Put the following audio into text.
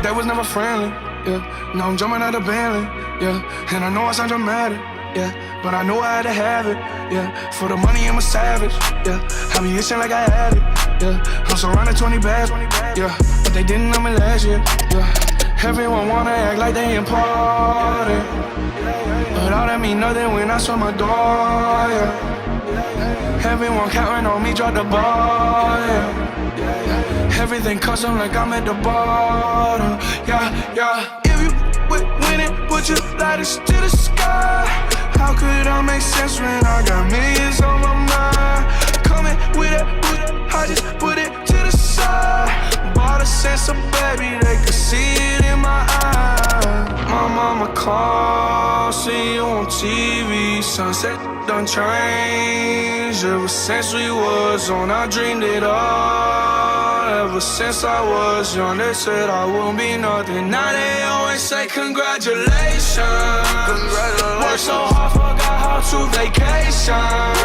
they was never friendly, yeah. Now I'm jumping out of Bentley, yeah. And I know I sound dramatic, yeah. But I know I had to have it, yeah. For the money, I'm a savage, yeah. I be itching like I had it, yeah. I'm surrounded 20 bags, yeah. But they didn't know me last year, yeah. Everyone wanna act like they important, but all that mean nothing when I saw my door, yeah. Everyone counting on me, drop the ball, yeah. Everything custom like I'm at the bottom, yeah, yeah. If you winning, put your lighters to the sky. How could I make sense when I got millions on my mind? Coming with it, I just put it to the side. Bought a sense of baby, they could see it in my eyes. My mama called, see you on TV. Sunset done changed. Ever since we was on, I dreamed it all. Ever since I was young, they said I wouldn't be nothing. Now they always say congratulations. Worked so hard, forgot how to vacation.